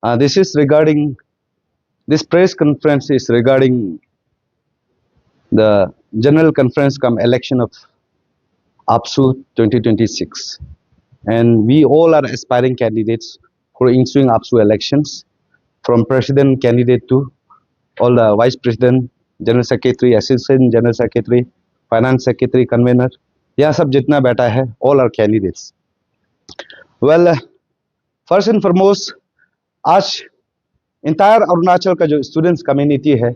This is regarding this press conference is regarding the general conference come election of APSU 2026, and we all are aspiring candidates for ensuing APSU elections, from president candidate to all the vice president, general secretary, assistant general secretary, finance secretary, convener, यह सब जितना बैठा है, all are candidates. Well, first and foremost, आज entire Arunachal का जो students community है,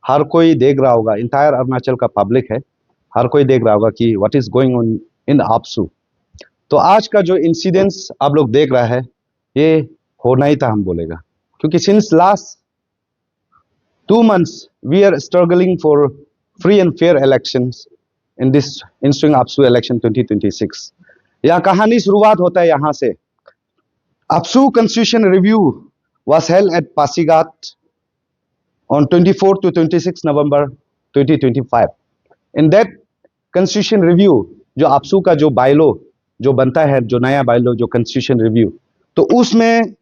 हर कोई देख रहा होगा, इंटायर अरुणाचल का पब्लिक है, हर कोई देख रहा होगा कि what is going on in APSU. तो आज का जो इंसिडेंट्स आप लोग देख रहा है, ये होना ही था, हम बोलेगा, क्योंकि since last 2 months we are struggling for free and fair elections in this इंस्ट्रिंग आपसू इलेक्शन 2026. यह कहानी शुरुआत होता है यहाँ से. APSU constitution review was held at Pasigat on 24 to 26 November 2025. In that constitution review, जो आपसू का जो बायलो जो बनता है, जो नया बायलो जो constitution review, तो उसमें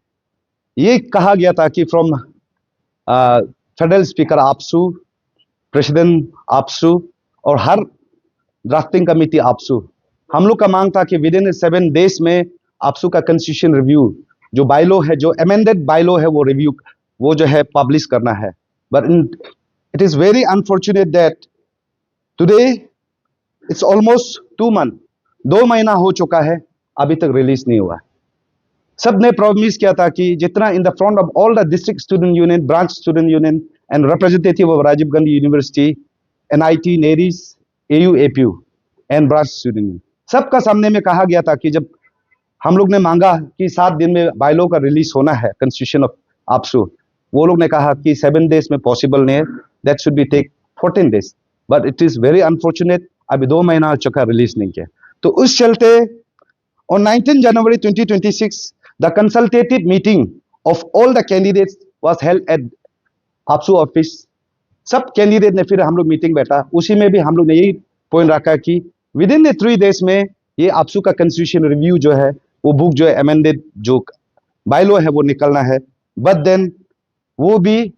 ये कहा गया था कि from federal speaker APSU, president APSU और हर ड्राफ्टिंग कमिटी आपसू, हम लोग का मांग था कि विद इन 7 days में आपसू का constitution review जो बायलो है, जो अमेंडेड बायलो है, वो रिव्यू, वो जो है पब्लिश करना है. But it is very unfortunate that today it's almost 2 months, 2 महीना हो चुका है, अभी तक रिलीज नहीं हुआ. सब ने प्रॉमिस किया था कि जितना in the front of all the district student union, branch student union and representative of Rajiv Gandhi university, NIT, नेरीज, AU, APU and branch student, सबका सामने में कहा गया था कि जब हम लोग ने मांगा कि 7 दिन में बायलो का रिलीज होना है, कॉन्स्टिट्यूशन ऑफ आपसू, वो लोग ने कहा कि 7 days में पॉसिबल नहीं है, that should be take 14 days. But it is very unfortunate, अभी 2 महीना हो चुका, रिलीज नहीं किया. तो उस चलते on 19 January 2026 the consultative meeting of all the candidates was held at APSU office. सब कैंडिडेट ने फिर हम लोग मीटिंग बैठा, उसी में भी हम लोग ने यही पॉइंट रखा कि विद इन द 3 days में ये आपसू का कॉन्स्टिट्यूशन रिव्यू जो है, वो बुक जो है अमेंडेड जो बायलो है, वो निकलना है. बट देन वो भी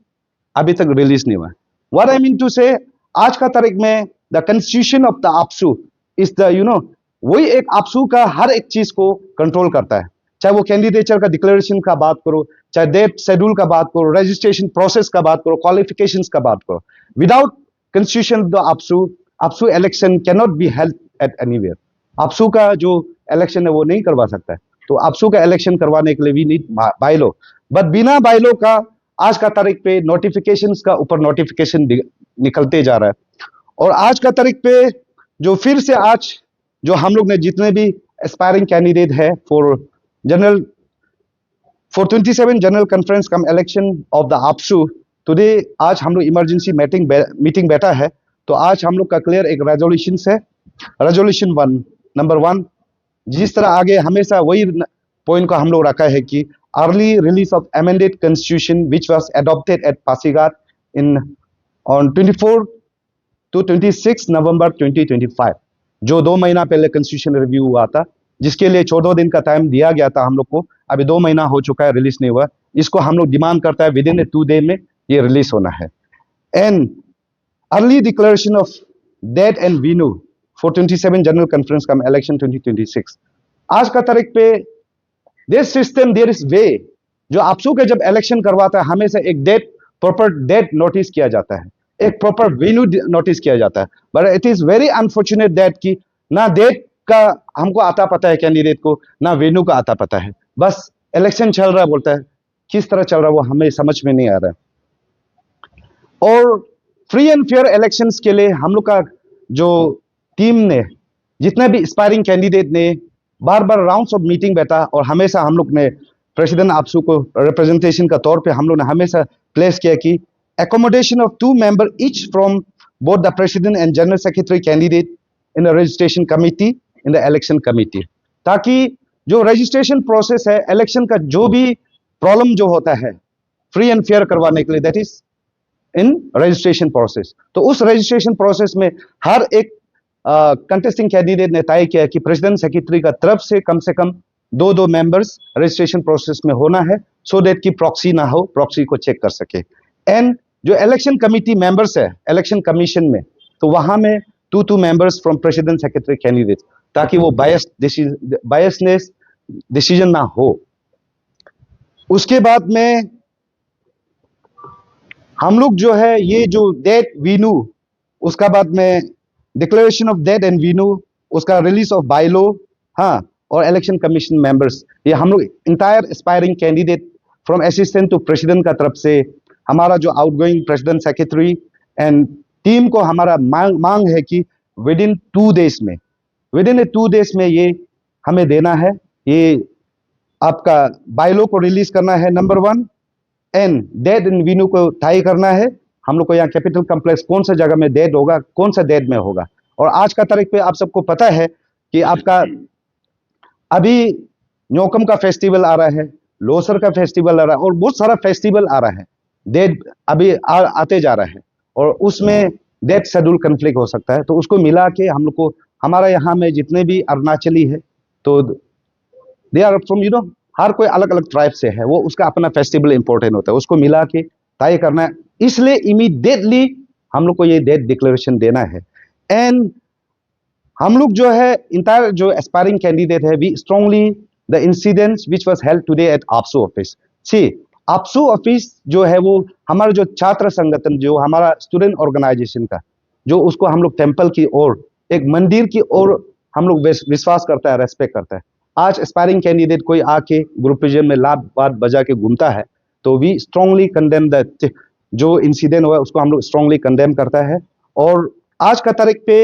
अभी तक रिलीज नहीं हुआ. व्हाट आई मीन टू से, आज का तारीख में the constitution of the AAPSU is the वही एक आपसू का हर एक चीज को कंट्रोल करता है. चाहे वो कैंडिडेचर का डिक्लेरेशन का बात करो, चाहे डेट शेड्यूल का बात करो, रजिस्ट्रेशन प्रोसेस का बात करो, क्वालिफिकेशंस का बात करो. Without constitution of the APSU election can not be held at anywhere. APSU का जो इलेक्शन है वो नहीं करवा सकता है. तो आपसू का इलेक्शन करवाने के लिए वी नीड बायलो. बट बिना बायलो का आज का तारीख पे नोटिफिकेशंस का ऊपर नोटिफिकेशन निकलते जा रहा है. और आज का तारीख पे जो फिर से आज जो हम लोग ने जितने भी एस्पायरिंग कैंडिडेट है for 27 general conference cum election of the AAPSU, today आज हम लोग इमरजेंसी मीटिंग बैठा है. तो आज हम लोग का क्लियर एक रेजोल्यूशन है, रेजोल्यूशन 1 नंबर 1, जिस तरह आगे हमेशा वही पॉइंट को हम लोग रखा है कि early release of amended constitution which was adopted at Pasighat in on 24 to 26 November 2025, जो 2 महीना पहले कॉन्स्टिट्यूशन रिव्यू हुआ था, जिसके लिए 14 दिन का टाइम दिया गया था हम लोग को. अभी 2 महीना हो चुका है, रिलीज नहीं हुआ. इसको हम लोग डिमांड करता है विद इन 2 day में ये रिलीज होना है. And early declaration of date and venue for 27 general conference cum election 2026. आज का तारीख पे this system there is way, जो आपसू के जब इलेक्शन करवाता है हमेशा एक डेट, प्रॉपर डेट नोटिस किया जाता है, एक प्रॉपर वेन्यू नोटिस किया जाता है. But it is very unfortunate that कि ना डेट का हमको आता पता है कैंडिडेट को, ना वेन्यू का आता पता है. बस इलेक्शन चल रहा है, बोलता है, किस तरह चल रहा है वो हमें समझ में नहीं आ रहा है. और फ्री एंड फेयर इलेक्शंस के लिए हम लोग का जो टीम ने, जितने भी एस्पायरिंग कैंडिडेट ने बार बार राउंड्स ऑफ मीटिंग बैठा, और हमेशा हम लोग ने प्रेसिडेंट आपसू को रिप्रेजेंटेशन का तौर पे हम लोग ने हमेशा प्लेस किया कि accommodation of 2 member each from both the president and general secretary candidate in the registration committee in the election committee, ताकि जो रजिस्ट्रेशन प्रोसेस है, इलेक्शन का जो भी प्रॉब्लम जो होता है फ्री एंड फेयर करवाने के लिए, that is in registration process. तो उस रजिस्ट्रेशन प्रोसेस में हर एक कंटेस्टिंग कैंडिडेट ने तय किया कि प्रेसिडेंट सेक्रेटरी का तरफ से कम दो दो मेंबर्स रजिस्ट्रेशन प्रोसेस में होना है, सो दैट कि प्रॉक्सी ना हो, प्रॉक्सी को चेक कर सके। एंड जो इलेक्शन कमिटी मेंबर्स है इलेक्शन कमीशन में, तो वहां में two members from president secretary candidate, ताकि वो बायसनेस डिसीजन ना हो। उसके बाद में हम लोग जो है ये जो डेट वीनू, उसका बाद में declaration of date and venue, उसका रिलीज ऑफ बायलो, हाँ, और इलेक्शन कमीशन मेंबर्स, ये हम लोग entire aspiring candidate from assistant to president का तरफ से, हमारा जो outgoing president secretary and team को हमारा मांग है कि विद इन 2 days में, विद इन 2 days में ये हमें देना है, ये आपका बायलो को रिलीज करना है नंबर 1, एंड डेट इन वीनू को तय करना है। हम लोग को यहाँ कैपिटल कॉम्प्लेक्स कौन सा जगह में डेट होगा, कौन सा डेट में होगा। और आज का तारीख पे आप सबको पता है कि आपका अभी न्योकम का फेस्टिवल आ रहा है, लोसर का फेस्टिवल आ रहा है, और बहुत सारा फेस्टिवल आ रहा है, डेट अभी आते जा रहा है, और उसमें डेट शेड्यूल कन्फ्लिक्ट हो सकता है। तो उसको मिला के हम लोग को, हमारा यहाँ में जितने भी अरुणाचली है, तो दे आर फ्रॉम हर कोई अलग अलग ट्राइब से है, वो उसका अपना फेस्टिवल इंपॉर्टेंट होता है, उसको मिला के तय करना है। इसलिए इमीडिएटली हम लोग को ये डेट डिक्लेरेशन देना है। एंड हम लोग जो है इंटायर जो एस्पायरिंग कैंडिडेट है, we strongly the incidents which was held today at APSU office. See APSU office जो है वो हमारा जो छात्र संगठन, जो हमारा स्टूडेंट ऑर्गेनाइजेशन का, जो उसको हम लोग टेम्पल की ओर, एक मंदिर की ओर हम लोग विश्वास करता है, रेस्पेक्ट करता है। आज एस्पायरिंग कैंडिडेट कोई आके ग्रुपिज्म में लात बात बजा के घूमता है, तो वी स्ट्रांगली कंडेम दैट, जो इंसिडेंट हुआ उसको हम लोग स्ट्रांगली कंडेम करता है। और आज का तारीख पे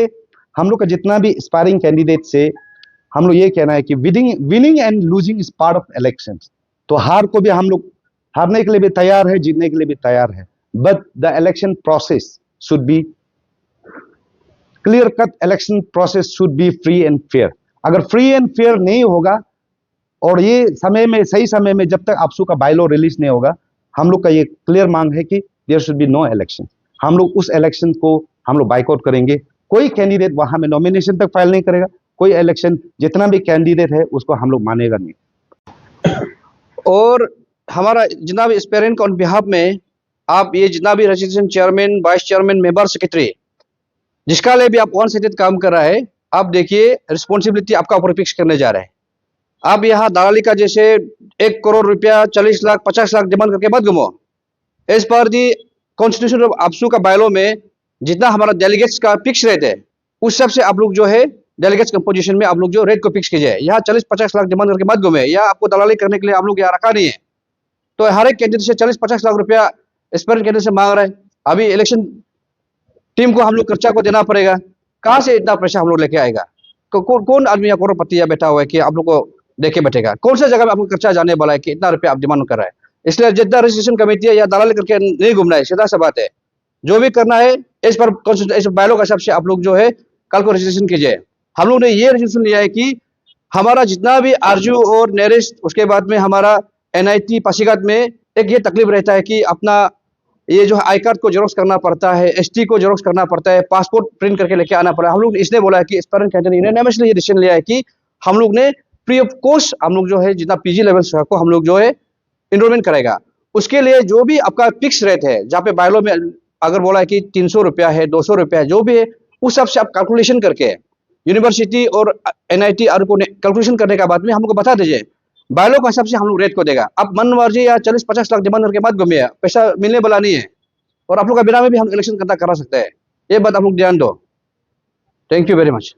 हम लोग का जितना भी एस्पायरिंग कैंडिडेट से हम लोग ये कहना है कि winning and losing is part of elections. तो हार को भी हम लोग, हारने के लिए भी तैयार है, जीतने के लिए भी तैयार है, but the election process should be clear cut, election process should be free and fair. अगर फ्री एंड फेयर नहीं होगा, और ये समय में, सही समय में जब तक आपसू का बायलॉ रिलीज नहीं होगा, हम लोग का ये क्लियर मांग है कि there should be no election. हम लोग उस इलेक्शन को हम लोग बाइकआउट करेंगे। कोई कैंडिडेट वहां में नॉमिनेशन तक फाइल नहीं करेगा, कोई इलेक्शन, जितना भी कैंडिडेट है उसको हम लोग मानेगा नहीं। और हमारा जितना भी एस्पायरेंट ऑन बिहाफ में, आप ये जितना भी registration chairman, vice chairman, member, secretary, जिसका लिए भी आप वन साइडेड काम कर रहा है, आप देखिए रिस्पॉन्सिबिलिटी आपका ऊपर फिक्स करने जा रहे हैं। आप यहाँ दलाली का जैसे 1 करोड़ रुपया 40 लाख 50 लाख डिमांड करके मत घूमो। As per the constitution of आपसू का बायलॉ में जितना हमारा डेलीगेट्स का फिक्स रेट है, उस सब से आप लोग जो है डेलीगेट्स कंपोजिशन में आप लोग जो रेट को फिक्स कीजिए। यहाँ 40-50 लाख डिमांड करके मत घूमे, या आपको दलाली करने के लिए आप लोग यहाँ रखा नहीं है। तो हर एक कैंडिडेट से 40-50 लाख रुपया एस्पायरेंट कैंडिडेट से मांग रहे हैं। अभी इलेक्शन टीम को हम लोग खर्चा को देना पड़ेगा, कहाँ से इतना पैसा हम लोग लेके आएगा? कौन आदमी या करोड़पति बैठा हुआ है कि आप लोग को देके बैठेगा? कौन सा जगह में आपको खर्चा जाने वाला है कि इतना रुपया आप डिमांड कर रहा है? इसलिए जितना रजिस्ट्रेशन कमेटी है या दलाली करके नहीं घूमना है, सीधा सा बात है। जो भी करना है इस पर बायलॉ का हिसाब से आप लोग जो है कल को रजिस्ट्रेशन कीजिए। हम लोग ने ये रजिस्ट्रेशन लिया है कि हमारा जितना भी आरजू और नेरिस्ट, उसके बाद में हमारा NIT पासीघाट में एक ये तकलीफ रहता है कि अपना ये जो आई कार्ड को जेरोक्स करना पड़ता है, ST को जेरोक्स करना पड़ता है, पासपोर्ट प्रिंट करके लेके आना पड़ा है। हम लोग इसने बोला है कि एस्पायरेंट कैंडिडेट यूनानिमसली ये डिसीजन लिया है कि हम लोग ने फ्री ऑफ कॉस्ट हम लोग जो है जितना PG लेवल को हम लोग जो है इनरोलमेंट करेगा। उसके लिए जो भी आपका फिक्स रेट है, जहाँ पे बायलॉ में अगर बोला है कि 300 रुपया है, 200 रुपया है, जो भी है उस हिसाब से आप कैलकुलेशन करके यूनिवर्सिटी और NIT और को कैलकुलेशन करने के बाद में हम लोग को बता दीजिए। बायलॉ का हिसाब से हम लोग रेट को देगा। आप मन मर्जी या 40-50 लाख डिमांड करके मत घूमिए, पैसा मिलने वाला नहीं है। और आप लोग का बिना में भी हम इलेक्शन करा सकते हैं, ये बात आप लोग ध्यान दो। Thank you very much.